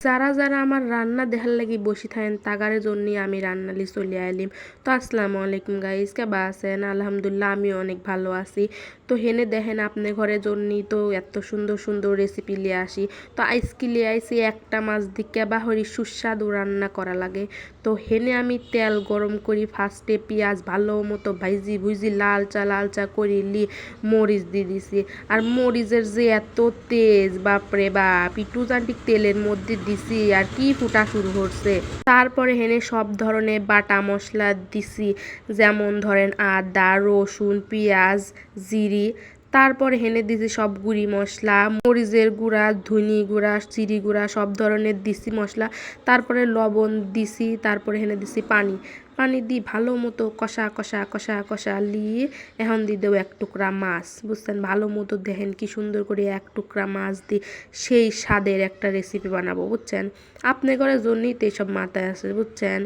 যারা আমার রান্না দেখার লাগি বসে থাকেন তাগারের জন্যই আমি রান্নালি চলে আইলিম। তো আসসালামু আলাইকুম গাইস, কেবা আছেন? আলহামদুলিল্লাহ আমি অনেক ভালো আছি। তো হেনে দেখেন আপনি ঘরের জন্যই তো এত সুন্দর সুন্দর রেসিপি লিয়ে আসি। তো আজকে লিয়ে আইসি একটা মাছ দিয়ে কেবা হরি সুস্বাদু রান্না করা লাগে। তো হেনে আমি তেল গরম করি, ফার্স্টে পেঁয়াজ ভালো মতো ভাইজি ভুইজি লাল চা করি মরিচ দিয়ে দিছি। আর মরিচের যে এত তেজ, বাপরে বাপ, একটু যান্ত্রিক তেলের মধ্যে দিছি আর কি ফুটা শুরু করছে। তারপরে হেনে সব ধরনের বাটা মশলা দিছি, যেমন ধরেন আদা, রসুন, পেঁয়াজ, জিরি। তারপরে হেনে দিছি সব গুঁড়ি মশলা, মরিচের গুঁড়া, ধনি গুঁড়া, জিরি গুঁড়া, সব ধরনের দিছি মশলা। তারপরে লবণ দিছি, তারপরে হেনে দিছি পানি দিয়ে ভালো মতো কষা লিয়ে এখন দিয়ে দেবো এক টুকরা মাছ। বুঝছেন, ভালো মতো দেখেন কি সুন্দর করে এক টুকরা মাছ দিয়ে সেই স্বাদের একটা রেসিপি বানাবো। বুঝছেন, আপনি ঘরের জন্যই তো এইসব মাথায় আছে। বুঝছেন,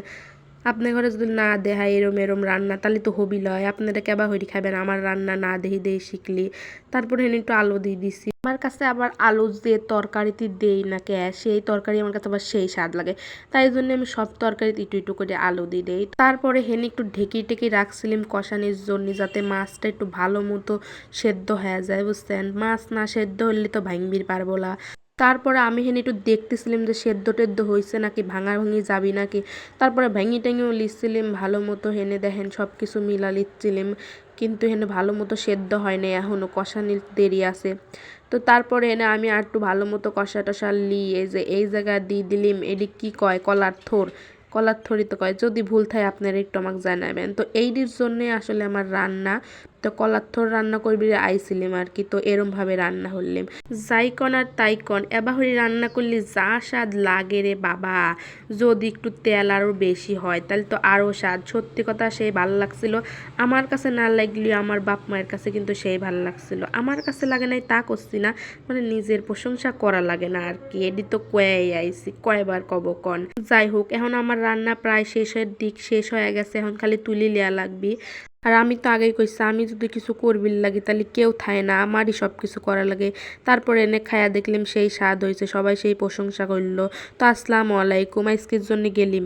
আপনি ঘরে যদি না দেখায় এরম রান্না তাহলে তো হবি লয়। আপনারা কেবা হইরি খাবেন আমার রান্না না দেহি শিখলি। তারপরে হেন একটু আলু দিয়ে দিছি। আমার কাছে আবার আলু দিয়ে তরকারিতে দেই না কে, সেই তরকারি আমার কাছে আবার সেই স্বাদ লাগে। তাই জন্য আমি সব তরকারিতে একটু করে আলু দিয়ে দেই। তারপরে হেন একটু ঢেকে রাখছিলাম কষানির জন্য, যাতে মাছটা একটু ভালো মতো সেদ্ধ হয়ে যায়। বুঝছেন, মাছ না সেদ্ধ হলে তো ভাঙবির পারবো না। তারপরে আমি হেন একটু দেখতেছিলাম যে সেদ্ধ টেদ্ধ হয়েছে নাকি, ভাঙি যাবি নাকি। তারপরে ভেঙে টেঙেও লিখছিলাম ভালো মতো। হেনে দেখেন সব কিছু মিলা লিখছিলাম, কিন্তু হেনে ভালো মতো সেদ্ধ হয় না, এখনও কষানির দেরি আছে। তো তারপরে এনে আমি আর একটু ভালো মতো কষা টষা লিয়ে এই জায়গায় দিয়ে দিলিম, এটি কি কয়, কলার থরি তো কয়, যদি ভুল থাকে আপনারা একটু আমাকে জানাবেন। তো এইটির জন্যে আসলে আমার রান্না। তো কলার থর রান্না করবি আইছিলাম আর কি। তো এরমভাবে রান্না হলাম, যাই কন আর তাই কন, এবাহরি রান্না করলে যা স্বাদ লাগে রে বাবা। যদি একটু তেল আরও বেশি হয় তাহলে তো আরও স্বাদ। সত্যি কথা, সেই ভালো লাগছিল। আমার কাছে না লাগলেও আমার বাপ মায়ের কাছে কিন্তু সেই ভালো লাগছিল। আমার কাছে লাগে নাই তা করছি না, মানে নিজের প্রশংসা করা লাগে না আর কি। এটি তো কয়েই আইছি, কয়বার কব কন। যাই হোক, এখন আমার রান্না প্রায় শেষের দিক, শেষ হয়ে গেছে, এখন খালি তুলি লিয়া লাগবি। আর আমি তো আগেই কইছি, আমি যদি কিছু করবির লাগে তাহলে কেউ থায় না, আমারই সব কিছু করা লাগে। তারপরে এনে খায়া দেখলাম সেই স্বাদ হয়েছে, সবাই সেই প্রশংসা করলো। তো আসসালামু আলাইকুম, আজকের জন্য গেলিম।